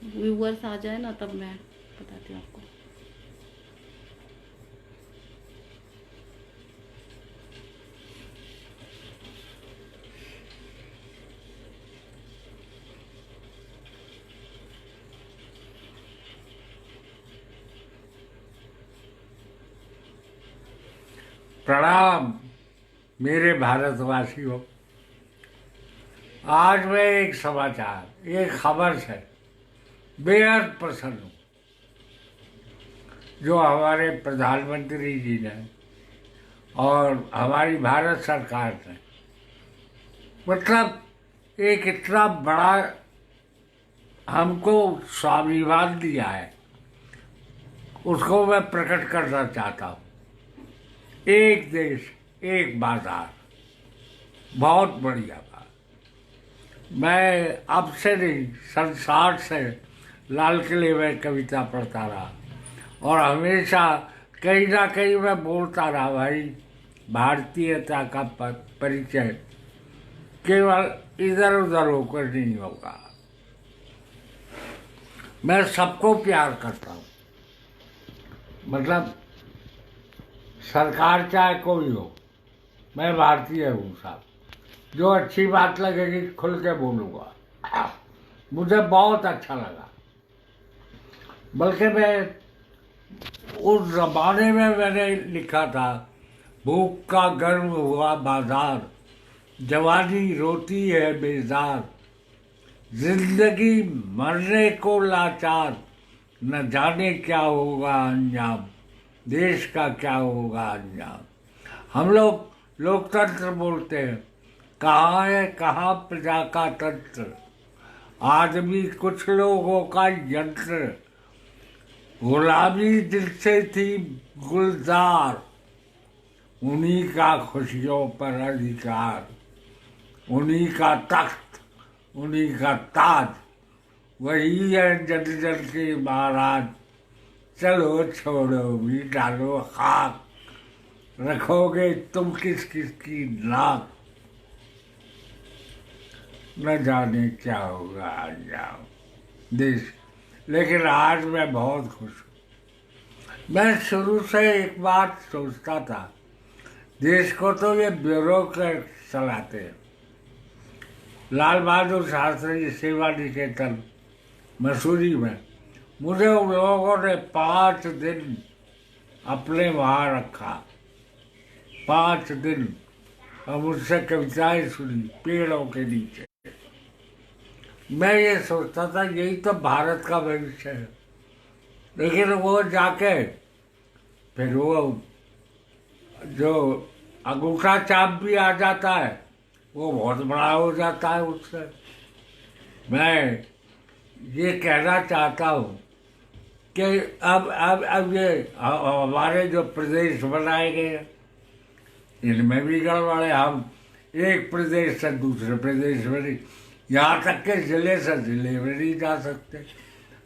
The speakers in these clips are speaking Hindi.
व्यूअर्स आ जाए ना तब मैं बताती हूँ आपको। प्रणाम मेरे भारतवासियों। आज मैं एक समाचार, एक खबर से बेहद प्रसन्न हूँ जो हमारे प्रधानमंत्री जी ने और हमारी भारत सरकार ने मतलब एक इतना बड़ा हमको स्वाभिमान दिया है, उसको मैं प्रकट करना चाहता हूँ। एक देश एक बाजार, बहुत बढ़िया बात। मैं अब से नहीं, सन 60 से लाल किले में कविता पढ़ता रहा और हमेशा कहीं ना कहीं मैं बोलता रहा, भाई भारतीयता का परिचय केवल इधर उधर होकर नहीं होगा। मैं सबको प्यार करता हूँ, मतलब सरकार चाहे कोई हो, मैं भारतीय हूँ साहब। जो अच्छी बात लगेगी खुल के बोलूँगा। मुझे बहुत अच्छा लगा, बल्कि मैं उस जमाने में मैंने लिखा था, भूख का गर्व हुआ बाजार, जवानी रोती है बेजार, जिंदगी मरने को लाचार, न जाने क्या होगा अंजाम, देश का क्या होगा अंजाम। हम लोग लोकतंत्र बोलते हैं, कहाँ है कहाँ प्रजा का तंत्र, आदमी कुछ लोगों का यंत्र, गुलामी दिल से थी गुलजार, उन्हीं का खुशियों पर अधिकार, उन्हीं का तख्त, उन्हीं का ताज, वही है जन जन के महाराज। चलो छोड़ो भी डालो खाक, रखोगे तुम किस किस की नाक, न जाने क्या होगा अंजाम देश। लेकिन आज मैं बहुत खुश हूँ। मैं शुरू से एक बात सोचता था, देश को तो ये ब्यूरोक्रेट चलाते हैं। लाल बहादुर शास्त्री सेवा निकेतन मसूरी में मुझे उन लोगों ने 5 दिन अपने वहाँ रखा, 5 दिन, और मुझसे कविताएं सुनी पेड़ों के नीचे। मैं ये सोचता था यही तो भारत का भविष्य है। लेकिन वो जाके फिर वो जो अंगूठा छाप भी आ जाता है, वो बहुत बड़ा हो जाता है उससे। मैं ये कहना चाहता हूँ कि अब ये हमारे जो प्रदेश बनाए गए हैं, इनमें भी गड़बड़ है। हम एक प्रदेश से दूसरे प्रदेश में नहीं, यहाँ तक के जिले से जिले में नहीं जा सकते।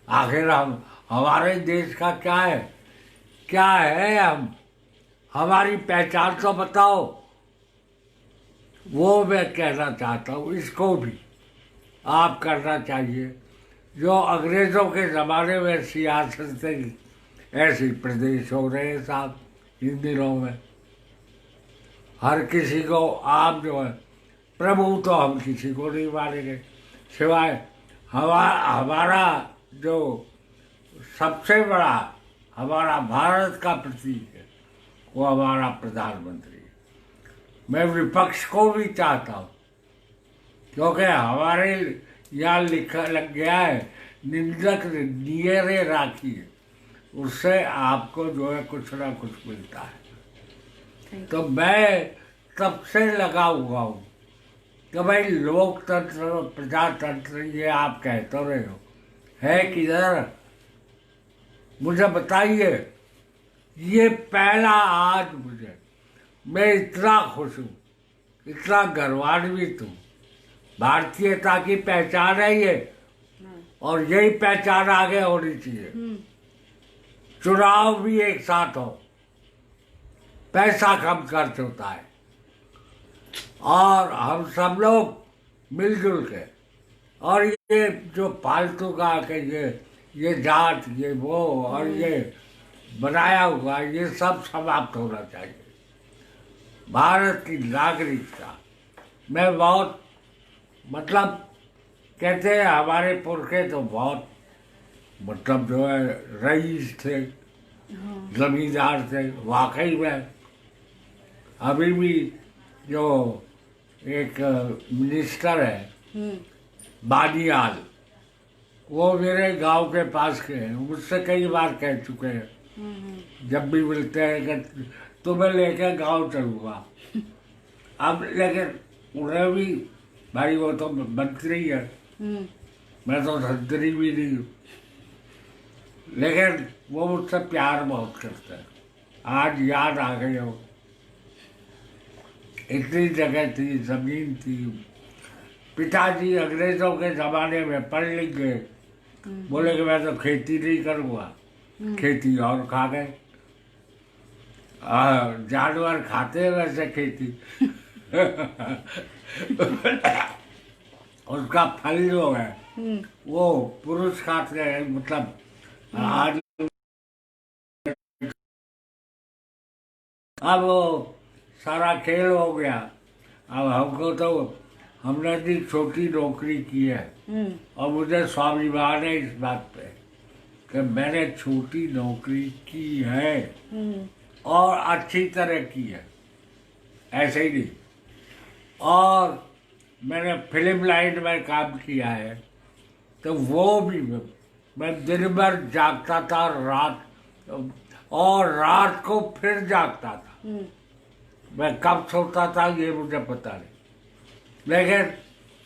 आखिर हम हमारे देश का क्या है, क्या है हम, हमारी पहचान तो बताओ। वो मैं कहना चाहता हूँ, इसको भी आप करना चाहिए। जो अंग्रेज़ों के ज़माने में सियासत थी, ऐसे प्रदेश हो रहे हैं साहब इन दिनों में। हर किसी को आप जो है प्रभु, तो हम किसी को नहीं मानेंगे सिवाय हमारा जो सबसे बड़ा हमारा भारत का प्रतीक है, वो हमारा प्रधानमंत्री है। मैं विपक्ष को भी चाहता हूँ, क्योंकि हमारे यहाँ लिखा लग गया है, निंदक नियरे राखी, उससे आपको जो है कुछ ना कुछ मिलता है। तो मैं तब से लगा हुआ हूँ कि भाई लोकतंत्र प्रजातंत्र ये आप कहते रहे हो, है किधर, मुझे बताइए। ये पहला आज मुझे, मैं इतना खुश हूँ, इतना गर्वान्वित हूँ। भारतीयता की पहचान है ये, और यही पहचान आगे होनी चाहिए। चुनाव भी एक साथ हो, पैसा कम खर्च होता है, और हम सब लोग मिलजुल के और ये जो फालतू का कि ये जात ये वो और ये बनाया हुआ ये सब समाप्त होना चाहिए। भारत की नागरिकता में बहुत मतलब कहते हैं हमारे पुरखे तो बहुत मतलब जो है रईस थे, जमींदार थे। वाकई में अभी भी जो एक मिनिस्टर है बानियाल, वो मेरे गांव के पास के हैं, मुझसे कई बार कह चुके हैं जब भी मिलते हैं कि तुम्हें लेकर गांव चलूंगा। अब लेकिन उन्हें भी भाई वो तो मंत्री है, मैं तो मंत्री भी नहीं हूँ, लेकिन वो मुझसे प्यार बहुत करते हैं। आज याद आ गई हो, इतनी जगह थी, जमीन थी। पिताजी अंग्रेजों के जमाने में पढ़ लिख गए, बोले कि मैं तो खेती नहीं करूँगा, खेती और खा गए। जानवर खाते हैं वैसे खेती उसका फल जो है वो पुरुष खाते हैं। मतलब आज अब वो सारा खेल हो गया। अब हमको तो हमने भी छोटी नौकरी की है और मुझे स्वाभिमान है इस बात पे कि मैंने छोटी नौकरी की है और अच्छी तरह की है, ऐसे ही नहीं। और मैंने फिल्म लाइन में काम किया है, तो वो भी मैं दिन भर जागता था, रात और रात को फिर जागता था। मैं कब सोता था ये मुझे पता नहीं, लेकिन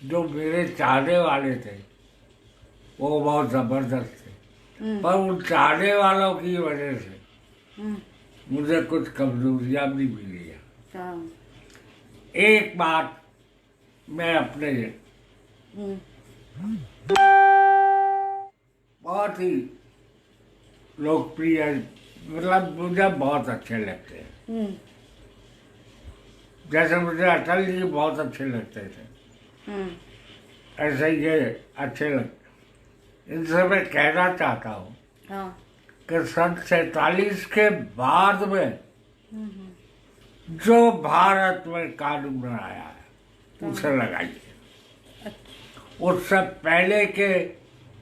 जो मेरे चाहने वाले थे वो बहुत जबरदस्त थे। पर उन चाहने वालों की वजह से मुझे कुछ कमजोरियां भी मिली है। एक बात मैं अपने बहुत ही लोकप्रिय, मतलब मुझे बहुत अच्छे लगते हैं। जैसे मुझे अटल जी बहुत अच्छे लगते थे, ऐसे ये अच्छे लगते। इनसे मैं कहना चाहता हूँ कि सन 47 के बाद में जो भारत में कानून आया है उसे लगाइए। उससे पहले के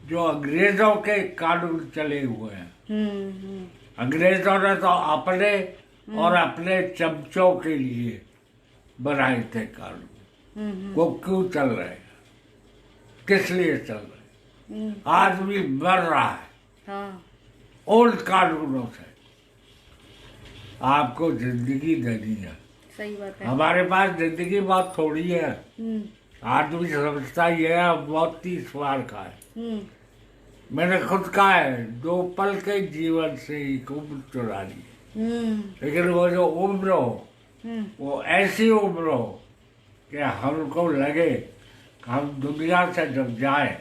जो अंग्रेजों के कानून चले हुए हैं, अंग्रेजों ने तो अपने और अपने चमचों के लिए बनाए थे कानून। वो क्यों चल रहे हैं, किस लिए चल रहे हैं? आदमी मर रहा है ओल्ड कानूनों से। आपको जिंदगी देनी है, सही बात है। हमारे पास जिंदगी बहुत थोड़ी है। आदमी समझता ही है बहुत 30 बार का है। मैंने खुद कहा है 2 पल के जीवन से ही उम्र चुरा ली, लेकिन वो जो उम्र हो वो ऐसी उम्र हो कि हमको लगे कि हम दुनिया से जब जाए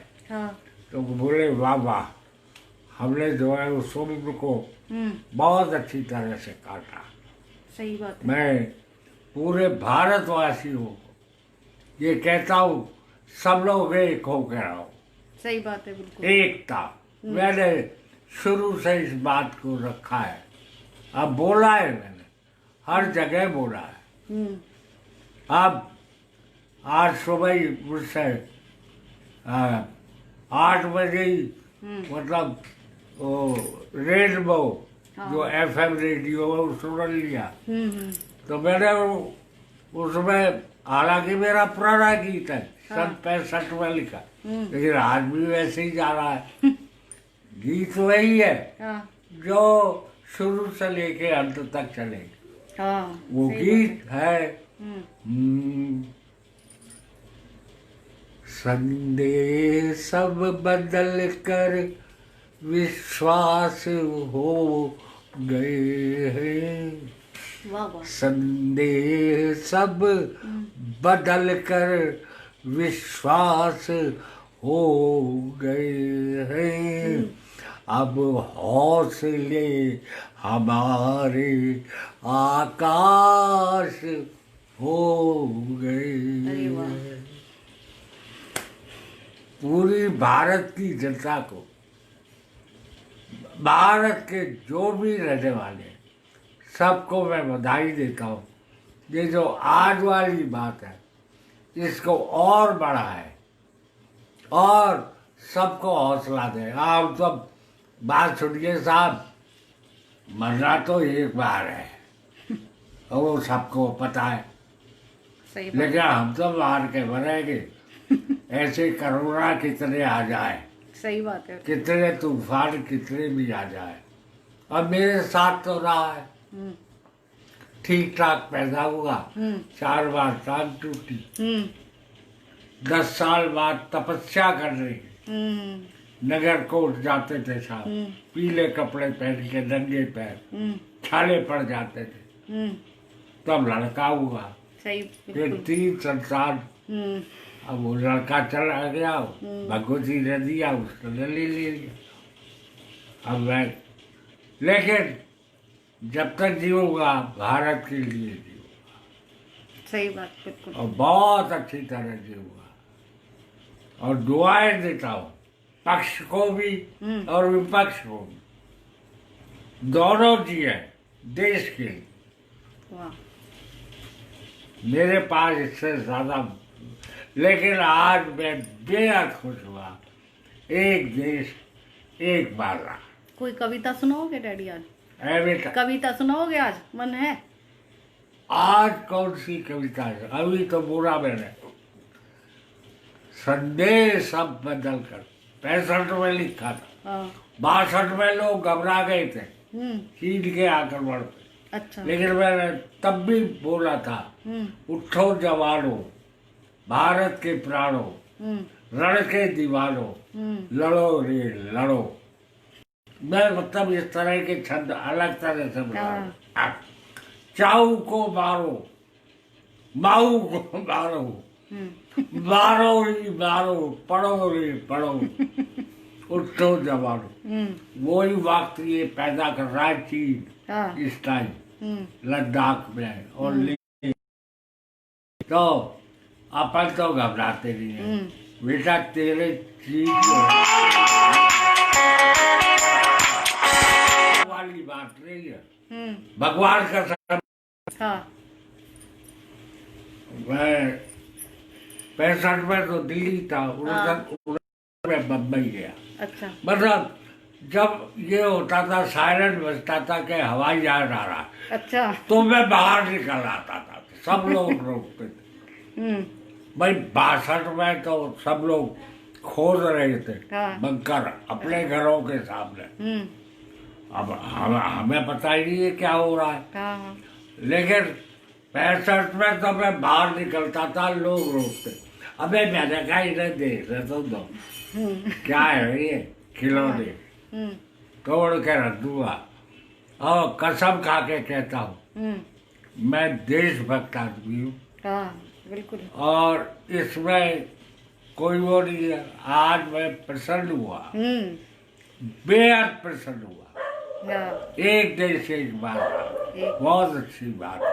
तो बोले वाह वाह, हमने जो है उस उम्र को बहुत अच्छी तरह से काटा। सही बात है। मैं पूरे भारतवासियों को ये कहता हूँ, सब लोग एक हो के रहो। सही बात है, बिल्कुल एकता मैंने शुरू से इस बात को रखा है। अब बोला है मैंने, हर जगह बोला है। अब आज सुबह ही मुझसे 8 बजे ही मतलब वो रेनबो जो FM रेडियो है वो सुन लिया। तो मैंने उसमें, हालांकि मेरा पुराना गीत है, सन 65 में लिखा, लेकिन आज भी वैसे ही जा रहा है। गीत वही है जो शुरू से लेके अंत तक चलेगा। वो गीत है संदेश सब बदल कर विश्वास हो गए हैं। संदेश सब बदल कर विश्वास हो गए हैं। अब हौसले हमारे आकाश हो गए। पूरी भारत की जनता को, भारत के जो भी रहने वाले हैं, सबको मैं बधाई देता हूँ। ये जो आज वाली बात है इसको और बढ़ाए और सबको हौसला दे। आप सब बात सुनिए साहब, मरना तो एक बार है और वो सबको पता है, सही बात लेकिन हम सब हार के मरेंगे। ऐसे कोरोना कितने आ जाए, सही बात है। कितने तूफान कितने भी आ जाए, और मेरे साथ तो रहा है, हम्म ठीक ठाक पैदा हुआ, हम्म 4 बार टांग टूटी, हम्म 10 साल बाद तपस्या कर रही, हम्म नगर कोट जाते थे साहब, पीले कपड़े पहन के नंगे पैर, हम्म छाले पड़ जाते थे, हम्म तब लड़का हुआ, सही फिर बिल्कुल। 3 संतान। हम्म अब वो लड़का चला गया, भगवती ने दिया, उसको ले लिया। अब मैं, लेकिन जब तक जीऊंगा भारत के लिए जीऊंगा, सही बात बिल्कुल। और बहुत अच्छी तरह जीऊंगा, और दुआएं देता हूँ पक्ष को भी और विपक्ष को भी, दोनों जिए देश के लिए। वाह मेरे पास इससे ज्यादा, लेकिन आज मैं बेहद खुश हुआ। एक देश एक बाला। कोई कविता सुनाओगे डैडी आज? है बेटा, कविता सुनाओगे आज? मन है? आज कौन सी कविता है? अभी तो बोला मैंने, संदेश सब बदल कर 65 में लिखा था, हाँ 62 में लोग घबरा गए थे हम्म चीन के आक्रमण पे, अच्छा लेकिन मैंने तब भी बोला था, उठो जवानों, भारत के प्राणों, रण के दीवानों, लड़ो रे लड़ो। मैं मतलब इस तरह के छंद अलग तरह से बना, चाऊ को मारो, माऊ को मारो, मारो रे मारो, पढ़ो रे पढ़ो, उठो जवानों। वही वक्त ये पैदा कर रहा है चीन हाँ इस टाइम लद्दाख में, और तो अपन तो घबराते नहीं है बेटा, तेरे चीज वाली बात नहीं है, भगवान का सब। हाँ मैं 65 में तो दिल्ली था, 69 में बम्बई गया। अच्छा मतलब जब ये होता था, सायरन बजता था कि हवाई जहाज आ रहा, अच्छा तो मैं बाहर निकल आता था, सब लोग रोकते थे। भाई 62 में तो सब लोग खोद रहे थे हाँ। बंकर अपने घरों के सामने। अब हमें पता ही नहीं है क्या हो रहा है, हाँ लेकिन 65 में तो मैं बाहर निकलता था, लोग रोकते। अबे मैंने कहा इन्हें देख रहे तो दो, क्या है ये खिलौने, तोड़ के रख दूंगा। और कसम खा के कहता हूँ, मैं देशभक्त आदमी हूँ, हाँ बिल्कुल। और इसमें कोई वो नहीं है। आज मैं प्रसन्न हुआ, बेहद प्रसन्न हुआ। हाँ एक देश एक बात, बहुत अच्छी बात है।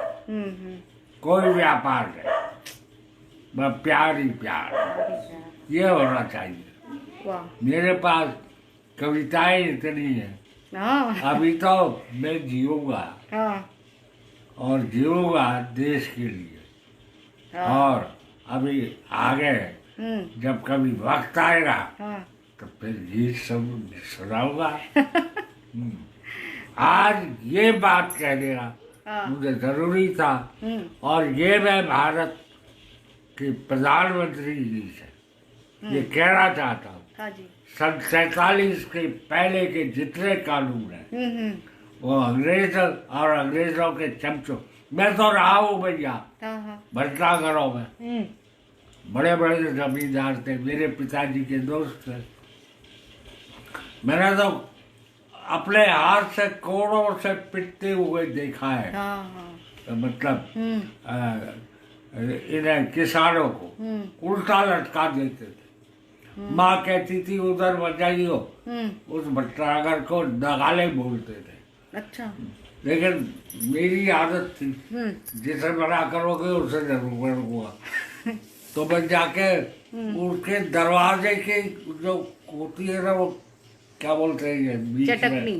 कोई व्यापार नहीं, बस प्यार ही प्यार, ये होना चाहिए। वाह मेरे पास कविताएं इतनी है, हाँ अभी तो मैं जीऊंगा, हाँ और जीऊंगा देश के लिए। और अभी आगे जब कभी वक्त आएगा हाँ तो फिर गीत सब सुनाऊंगा। आज ये बात कह देना मुझे जरूरी था, और ये मैं भारत के प्रधानमंत्री जी से ये कहना चाहता हूँ। हाँ जी। सन 47 के पहले के जितने कानून हैं वो अंग्रेजों के चमचों, मैं तो रहा हूँ भैया भटनागरों में, बड़े बड़े जमींदार थे, मेरे पिताजी के दोस्त थे। मैंने तो अपने हाथ से कोड़ों से पिटते हुए देखा है। तो मतलब इन्हें किसानों को उल्टा लटका देते थे। माँ कहती थी उधर मत जाइयो, उस भटनागर को नगाले बोलते थे। अच्छा। लेकिन मेरी आदत थी, जिसे मना करोगे उसे जरूर करूँगा। तो मैं जाके उसके दरवाजे के जो होती है ना, वो क्या बोलते हैं ये बीच में चटकनी,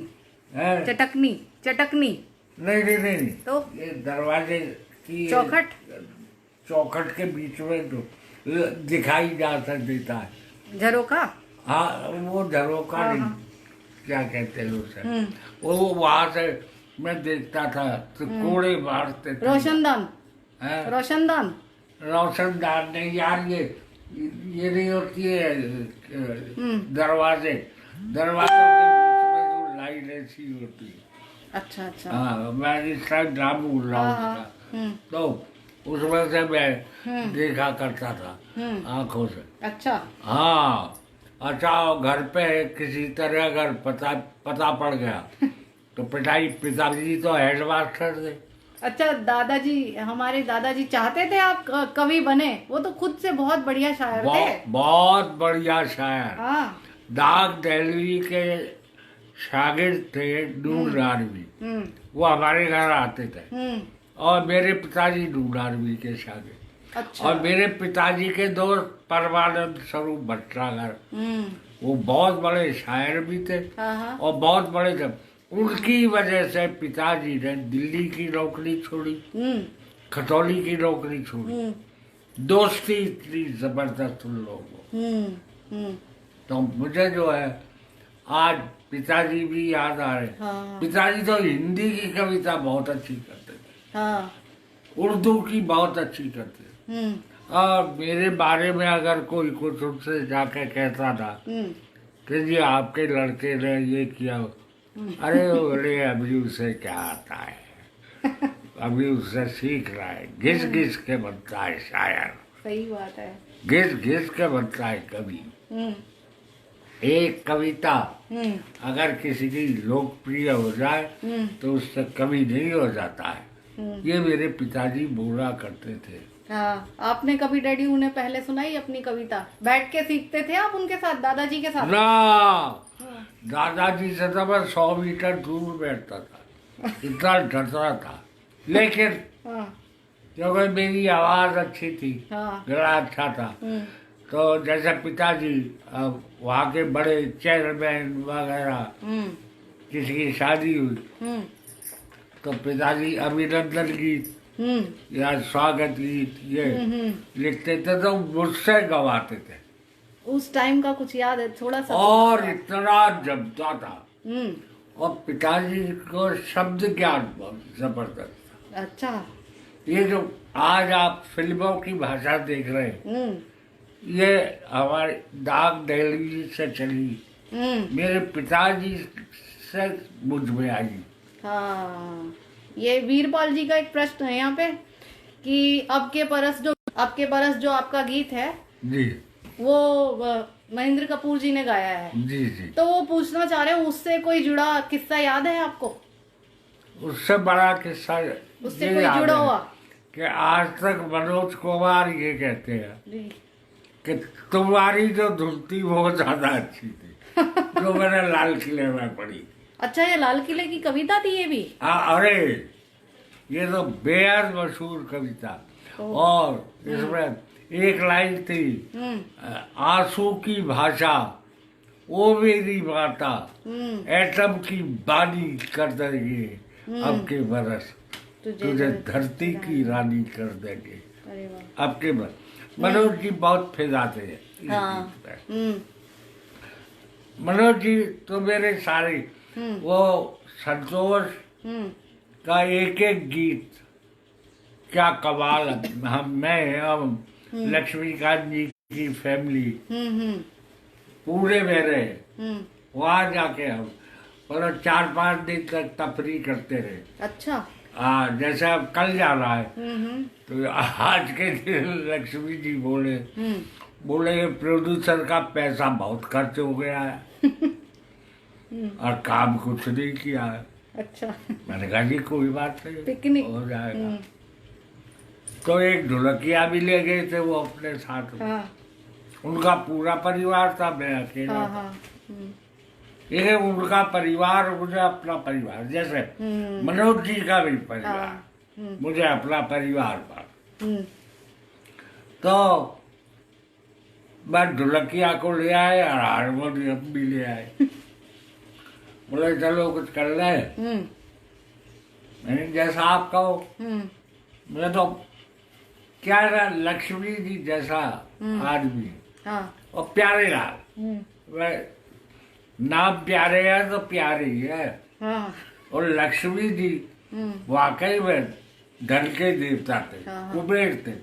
है? चटकनी, चटकनी। नहीं नहीं नहीं नहीं। तो ये दरवाजे की चौखट, चौखट के बीच में जो दिखाई जा देता है। झरोका। हाँ, वो झरोका हाँ, नहीं, हाँ। क्या कहते हैं उसे, वो वहां से मैं देखता था तो कोड़े मारते थे। रोशनदान, हैं? रोशनदान। रोशनदान नहीं यार, ये नहीं होती है दरवाजे, दरवाजों के बीच में जो लाइन ऐसी होती है। अच्छा अच्छा। हाँ, मैं इस टाइम नाम भूल रहा हूँ हाँ, उसका। हाँ। तो उसमें से मैं देखा करता था आंखों से। अच्छा। हाँ, अच्छा, घर पे किसी तरह अगर पता पड़ गया तो पिताजी तो हेडमास्टर थे। अच्छा, दादाजी, हमारे दादाजी चाहते थे आप कवि बने। वो तो खुद से बहुत बढ़िया शायर थे। बहुत बढ़िया शायर। हाँ। दाग दहलवी के शागिर्द थे नूर नारवी, वो हमारे घर आते थे। और मेरे पिताजी नूर नारवी के शागिर्द। अच्छा। और मेरे पिताजी के दोस्त परमानंद स्वरूप भट्टागर, वो बहुत बड़े शायर भी थे। हाँ, हाँ। और बहुत बड़े थे। उनकी वजह से पिताजी ने दिल्ली की नौकरी छोड़ी, खतौली की नौकरी छोड़ी। दोस्ती इतनी जबरदस्त उन लोगों। तो मुझे जो है आज पिताजी भी याद आ रहे। हाँ। पिताजी तो हिंदी की कविता बहुत अच्छी करते थे, हाँ। उर्दू की बहुत अच्छी करते थे। और मेरे बारे में अगर कोई कुछ उनसे जाके कहता था कि जी आपके लड़के ने ये किया, अरे बोले अभी उसे क्या आता है, अभी उससे सीख रहा है, घिस घिस के बनता है शायर, सही बात है। घिस घिस के बनता है कवि। एक कविता अगर किसी की लोकप्रिय हो जाए तो उससे कवि नहीं हो जाता है। ये मेरे पिताजी बोला करते थे। हाँ, आपने कभी डैडी उन्हें पहले सुनाई अपनी कविता? बैठ के सीखते थे आप उनके साथ, दादाजी के साथ? ना, दादाजी से तो मैं 100 मीटर दूर बैठता था, इतना डरता था। लेकिन क्योंकि मेरी आवाज अच्छी थी, गला अच्छा था, तो जैसे पिताजी वहाँ के बड़े चेयरमैन वगैरह किसी की शादी हुई तो पिताजी अभिनंदन गीत या स्वागत गीत ये लिखते थे तो मुझसे गवाते थे। उस टाइम का कुछ याद है थोड़ा सा? और इतना जमता था। और पिताजी को शब्द ज्ञान बहुत जबरदस्त था। अच्छा। ये जो आज आप फिल्मों की भाषा देख रहे हैं, ये हमारे दाग दहलवी से चली, मेरे पिताजी से मुझ में आई। हाँ, ये वीरपाल जी का एक प्रश्न है यहाँ पे कि अब के बरस जो आपका गीत है जी, वो महेंद्र कपूर जी ने गाया है। जी जी। तो वो पूछना चाह रहे हैं, उससे कोई जुड़ा किस्सा याद है आपको? उससे बड़ा किस्सा उससे ये कोई याद जुड़ा है हुआ? कि आज तक मनोज कुमार ये कहते हैं जी। कि तुम्हारी जो धुन थी वो ज्यादा अच्छी थी जो मैंने लाल किले में पढ़ी। अच्छा, ये लाल किले की कविता थी ये भी? अरे ये तो बेहद मशहूर कविता। और इसमें एक लाइन थी, आंसू की भाषा ओ मेरी माता, एटम की बानी कर देंगे अब के बरस, तुझे धरती की रानी कर देंगे अब के बरस। मनोज जी बहुत फिजाते हैं इस गीत पे। मनोज जी तो मेरे सारे वो संतोष का एक एक गीत क्या कमाल। हम लक्ष्मीकांत जी की फैमिली पूरे मेरे वहां जाके हम मतलब 4-5 दिन तक तफरी करते रहे। अच्छा। जैसे अब कल जा रहा है तो आज के दिन लक्ष्मी जी बोले प्रोड्यूसर का पैसा बहुत खर्च हो गया है और काम कुछ नहीं किया है। अच्छा। मैंने कहा जी कोई बात नहीं, पिकनिक हो जाएगा। तो एक ढोलकिया भी ले गए थे वो अपने साथ। उनका पूरा परिवार था, मैं अकेला था। ये उनका परिवार मुझे अपना परिवार, जैसे मनोज जी का भी परिवार मुझे अपना परिवार था। तो मैं ढोलकिया को ले आए और हारमोनियम भी ले आए। बोले चलो कुछ कर रहे, मैंने जैसा आप कहो। मैं तो क्या है, लक्ष्मी जी जैसा आदमी और प्यारे लाल, वह नाम प्यारे है तो प्यारे ही है। और लक्ष्मी जी वाकई में धन के देवता थे, कुबेर थे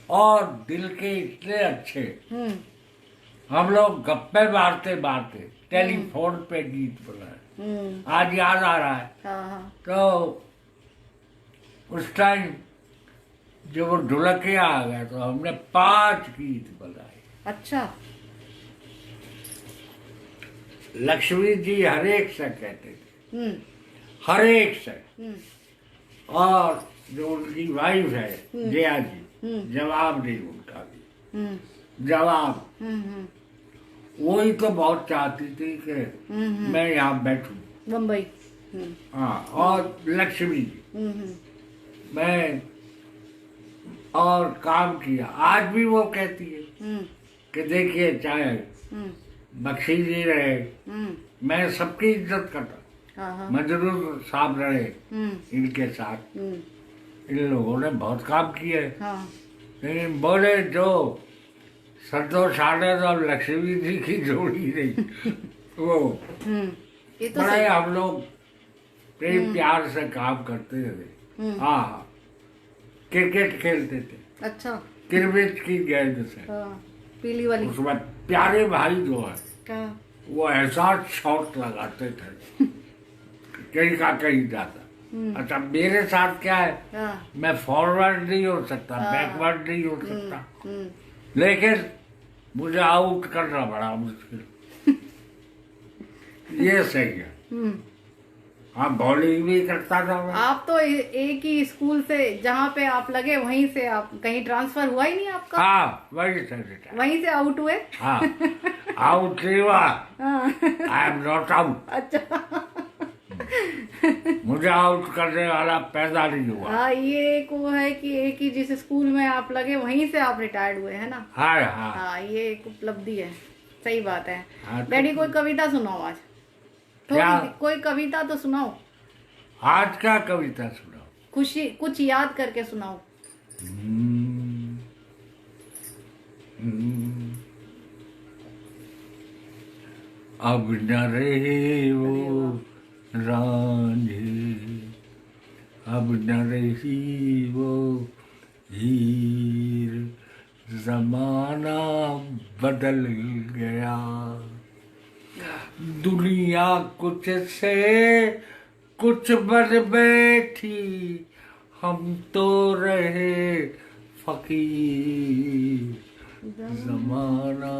और दिल के इतने अच्छे। हम लोग गप्पे मारते मारते टेलीफोन पे गीत बनाए, आज याद आ रहा है। तो उस टाइम जब वो ढोलकिया आ गया तो हमने 5 गीत बनाए। अच्छा। लक्ष्मी जी हर एक से कहते थे, हर एक से। और जो उनकी वाइफ है जया जी, जवाब नहीं उनका भी, जवाब। वही तो बहुत चाहती थी कि मैं यहाँ बैठूं मुंबई। हाँ, और लक्ष्मी जी मैं और काम किया। आज भी वो कहती है कि देखिए चाहे बख्शी जी रहे, मैं सबकी इज्जत करता, मजरूर साहब रहे, इनके साथ इन लोगों ने बहुत काम किए। लेकिन बोले जो संतोष आनंद और लक्ष्मी जी की जोड़ी रही वो ये तो बड़े हम लोग प्रेम प्यार से काम करते थे। हाँ, क्रिकेट खेलते थे। अच्छा। क्रिकेट की गेंद से, पीली वाली। उसमें प्यारे भाई जो है वो ऐसा शॉट लगाते थे कहीं का कहीं जाता। अच्छा, मेरे साथ क्या है, मैं फॉरवर्ड नहीं हो सकता, बैकवर्ड नहीं हो सकता, लेकिन मुझे आउट करना बड़ा मुश्किल। ये सही है। हाँ, बॉलिंग भी करता था मैं। आप तो एक ही स्कूल से जहाँ पे आप लगे वहीं से आप कहीं ट्रांसफर हुआ ही नहीं आपका? हाँ, वहीं से वहीं से आउट हुए? हाँ, आउट नहीं हुआ, आई एम नॉट आउट। अच्छा। मुझे आउट करने वाला पैदा नहीं हुआ। हाँ, ये एक वो है कि एक ही जिस स्कूल में आप लगे वहीं से आप रिटायर्ड हुए है ना। हाँ हाँ, हाँ, ये एक उपलब्धि है। सही बात है। हाँ, डैडी कोई कविता सुनाओ आज, थोड़ी कोई कविता तो सुनाओ। आज क्या कविता सुनाओ? खुशी कुछ याद करके सुनाओ। अब न रहे वो रांझे, अब न रही वो हीर, जमाना बदल गया, दुनिया कुछ से कुछ बन बैठी, हम तो रहे फकीर, जमाना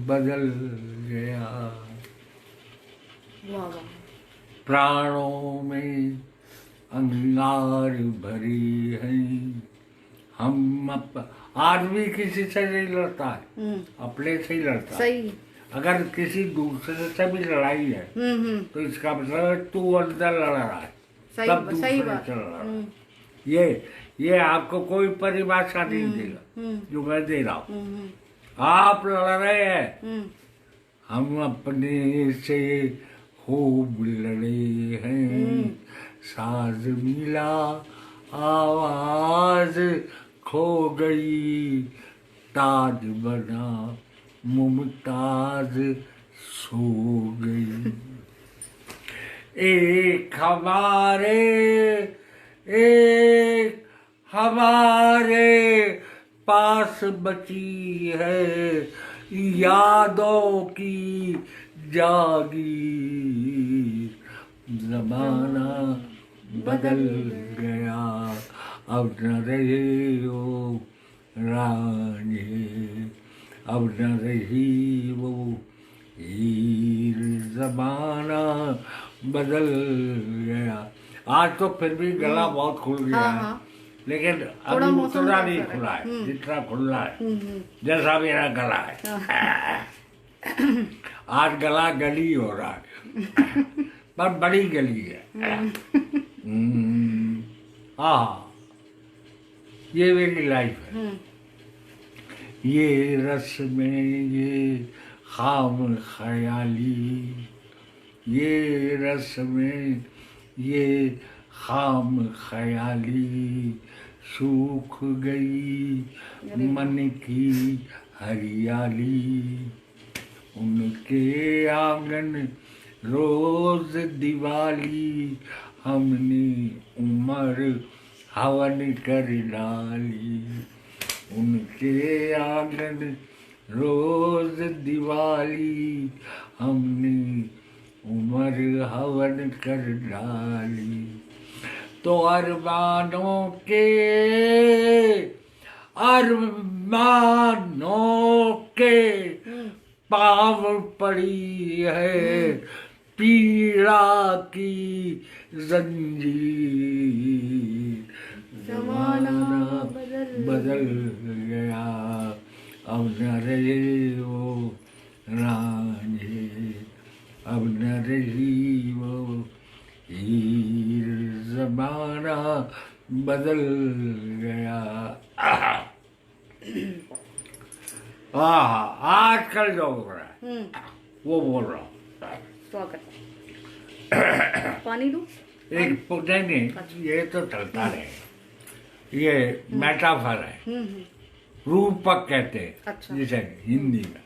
बदल गया। वाह वाह। प्राणों में अंगार भरी है, हम आदमी किसी से नहीं लड़ता है, अपने से ही लड़ता है। सही। अगर किसी दूसरे से भी लड़ाई है तो इसका मतलब तू अंदर लड़ रहा है, तब सही दूसरे बात। से लड़ रहा है। ये आपको कोई परिभाषा नहीं देगा जो मैं दे रहा हूँ। आप लड़ रहे हैं, हम अपने से खूब लड़े हैं, साज मिला आवाज खो गई, ताज बना मुमताज सो गई। एक हमारे पास बची है यादों की जागीर, जमाना बदल गया, अब न रहे हो रानी, अब न रही वो हीर, जमाना बदल गया। आज तो फिर भी गला बहुत खुल गया है, लेकिन अभी उतना नहीं खुला है जितना खुला है, जैसा मेरा गला है। आज गला गली हो रहा है, पर बड़ी गली है। हाँ, ये मेरी लाइफ है। ये रस में ये खाम ख्याली, ये रस में ये खाम ख्याली, सूख गई मन की हरियाली। उनके आंगन रोज दिवाली, हमने उम्र हवन कर डाली। उनके आंगन रोज दिवाली, हमने उम्र हवन कर डाली। तो अरमानों के पाव पड़ी है पीड़ा की जंजीर। जमाना बदल गया, अब न रहे वो रांझे, अब न रही वो हीर। जमाना बदल गया। आजकल जो हो रहा है वो बोल रहा हूँ। स्वागत। पानी दूं? एक नहीं, ये तो चलता रहे, ये मेटाफर है, रूपक कहते हैं। अच्छा। जिसे हिंदी में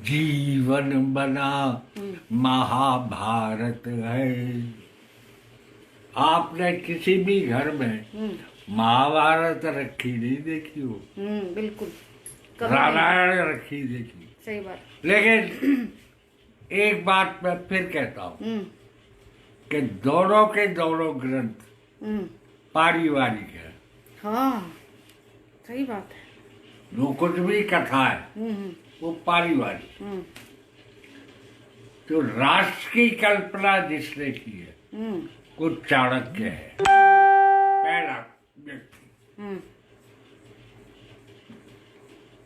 जीवन बना महाभारत है। आपने किसी भी घर में महाभारत रखी नहीं देखी हो, बिल्कुल। रामायण रखी देखी। सही बात। लेकिन एक बात मैं फिर कहता हूँ कि दोनों के दोनों ग्रंथ पारिवारिक है। हाँ, सही बात है। जो कुछ भी कथा है वो पारिवारिक। तो राष्ट्र की कल्पना जिसने की है वो चाणक्य है, पहला व्यक्ति।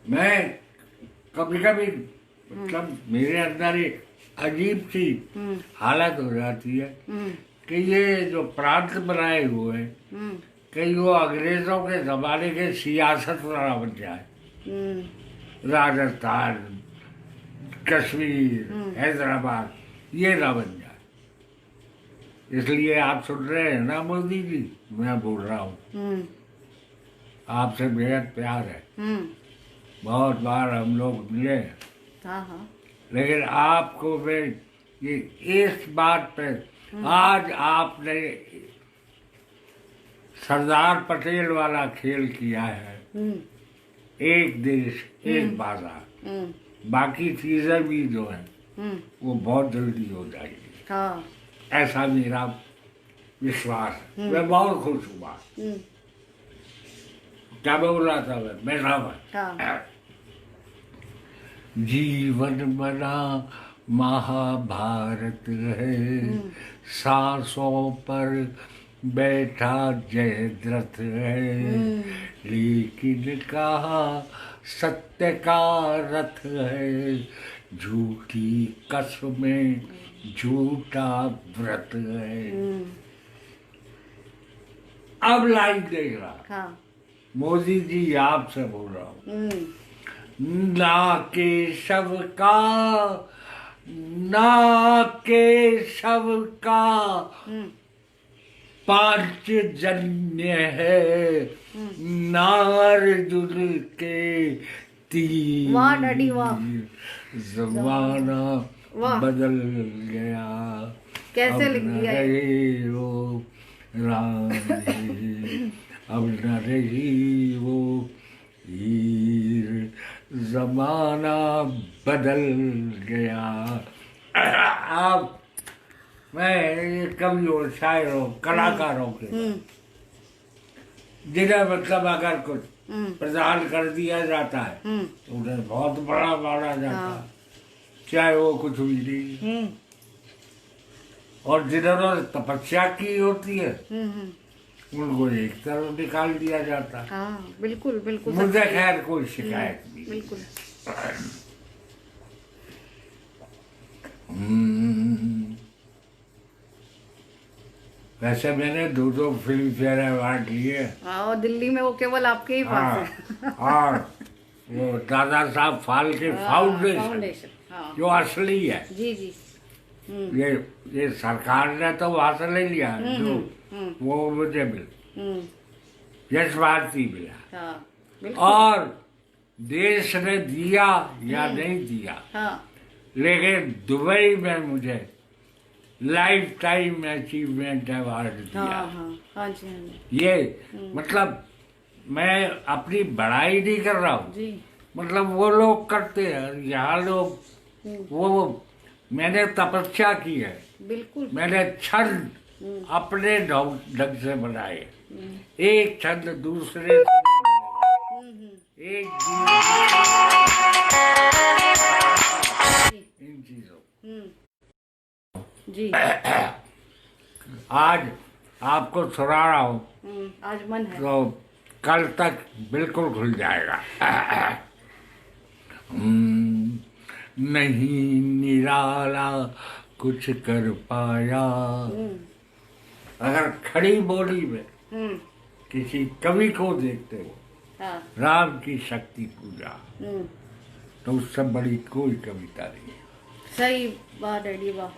मैं कभी कभी मतलब मेरे अंदर एक अजीब सी हालत हो जाती है कि ये जो प्रांत बनाए हुए हैं कि वो अंग्रेजों के जमाने के सियासत वाला बन जाए। राजस्थान, कश्मीर, हैदराबाद ये ना बन जाए। इसलिए आप सुन रहे हैं ना मोदी जी, मैं बोल रहा हूँ आपसे बेहद प्यार है। बहुत बार हम लोग मिले हैं। हाँ। लेकिन आपको मैं ये इस बात पे आज आपने सरदार पटेल वाला खेल किया है। एक देश एक बाजार, बाकी चीजें भी जो है वो बहुत जल्दी हो जाएगी। हाँ। ऐसा मेरा विश्वास है। मैं बहुत खुश हुआ। क्या बोल रहा था मैं बैठा हुआ। हाँ। जीवन बना महाभारत है, सांसों पर बैठा जयद्रथ है, लेकिन कहा सत्य का रथ है, झूठी कसमें झूठा व्रत है। अब लाइन देख रहा। हाँ। मोदी जी आपसे बोल रहा हूँ, ना केशव का पांचजन्य है, नारजुन के तीर। वाह डैडी वाह। जमाना बदल गया, कैसे लिख दिया रहे वो रानी, अब न रही वो हीर। जमाना बदल गया। अब मैं कवियों, शायरों, कलाकारों के जिन्हें मतलब अगर कुछ प्रदान कर दिया जाता है तो उन्हें बहुत बड़ा माना जाता है, चाहे वो कुछ भी नहीं। और जिन्होंने तपस्या की होती है उनको एक तरफ निकाल दिया जाता है। हाँ, बिल्कुल बिल्कुल। मुझे खैर कोई शिकायत नहीं। बिल्कुल। वैसे मैंने 2 फिल्म फेयर अवार्ड लिए। हाँ, और दिल्ली में वो केवल आपके ही पास है। हाँ, और वो दादा साहब फाल्के फाउंडेशन फाउंडेशन, हाँ। जो असली है, जी जी। ये सरकार ने तो वहां से ले लिया जो वो मुझे मिल, हम्म, यश भारती मिला। हाँ बिल्कुल। और देश ने दिया या नहीं दिया, हाँ लेकिन दुबई में मुझे लाइफ टाइम अचीवमेंट अवार्ड दिया। हाँ हाँ हाँ जी, हाँ जी। ये मतलब मैं अपनी बड़ाई नहीं कर रहा हूँ, जी मतलब वो लोग करते हैं, यहाँ लोग वो, मैंने तपस्या की है, बिल्कुल। मैंने छंद अपने ढंग से बनाए, एक छंद दूसरे से नहीं मिलेगा। एक इन चीजों जी। आज आपको सुना रहा हूँ आज मन है। तो कल तक बिल्कुल खुल जाएगा। नहीं निराला कुछ कर पाया। अगर खड़ी बोली में किसी कवि को देखते हो, हाँ। राम की शक्ति पूजा, तो उससे बड़ी कोई कविता नहीं है। सही बात डैडी, वाह।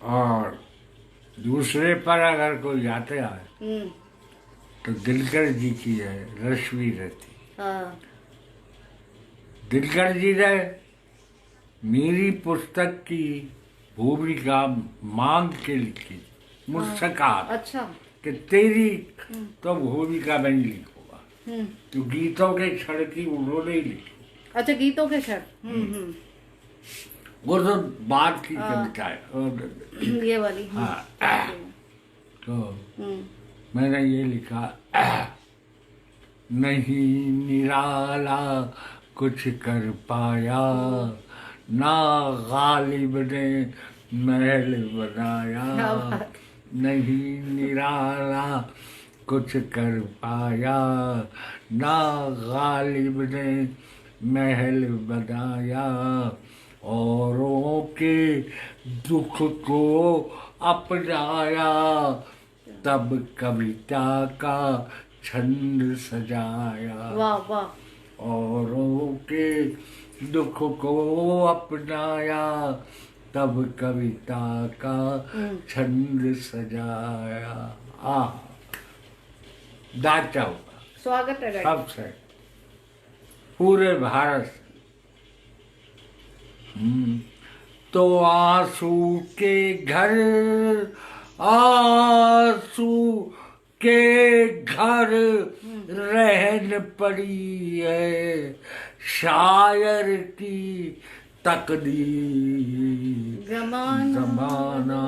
और दूसरे पर अगर कोई आते आए तो दिनकर जी की है रश्मि रहती। हाँ दिनकर जी ने मेरी पुस्तक की भूमिका मांग के लिखी, मुझसे कहा अच्छा। कि तेरी तो भूमिका मैं ही लिखूंगा, तो गीतों के क्षण की उन्होंने ही लिखी। अच्छा, गीतों के क्षण। वो तो बात की कविता है ये वाली। हाँ। तो मैंने ये लिखा, नहीं निराला कुछ कर पाया, ना गालिब ने महल बनाया। नहीं निराला कुछ कर पाया, ना गालिब ने महल बनाया। औरों के दुख को अपनाया, तब कविता का छंद सजाया। वाह वाह। औरों के दुख को अपनाया, तब कविता का छंद सजाया। दाचा होगा स्वागत है डैडी। सबसे, पूरे भारत से। तो आंसू के घर, आंसू के घर रहन पड़ी है शायर की तकदीर। जमाना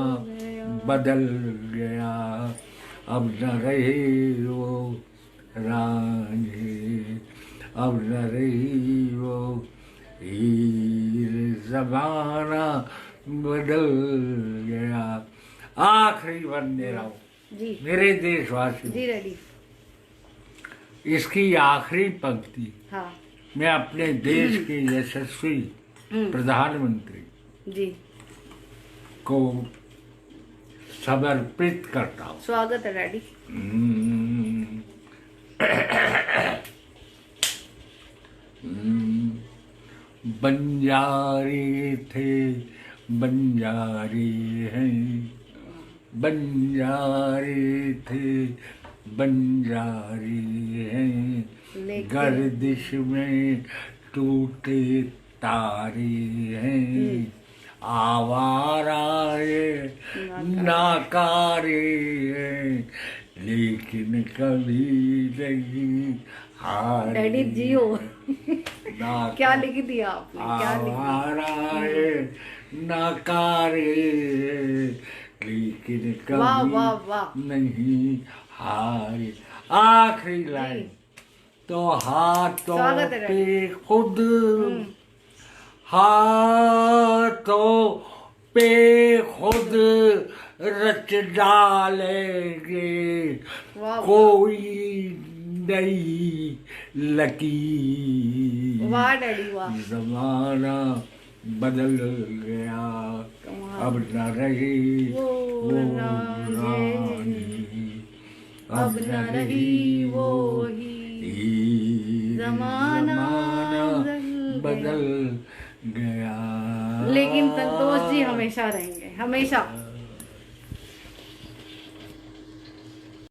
बदल गया, अब न रहे वो रानी, अब न रही वो हीर। जमाना बदल गया। आखिरी बनने रहा हूँ जी मेरे देशवासी, जी डैडी। इसकी आखिरी पंक्ति हाँ मैं अपने देश के यशस्वी प्रधानमंत्री जी, को समर्पित करता हूँ। स्वागत है डैडी। बंजारे थे बंजारे हैं, बंजारे थे बंजारे हैं, गर्दिश में टूटे तारे हैं। आवारा नाकारे हैं, लेकिन कभी नहीं हारे। डैडी जियो। ना क्या लिख दिया आपने, क्या लिख दिया? आवारा नाकारे, लेकिन वाह कभी वाह वाह। नहीं हारे। आखिरी लाइन, तो हाथों स्वागत है पे खुद, हाथों पे खुद रच डालेंगे वाह कोई नई लकीर। वाह डैडी वाह। जमाना बदल गया, अब न रही वो रानी, अब न रही वो ही जमाना बदल गया। लेकिन संतोष जी हमेशा रहेंगे, हमेशा।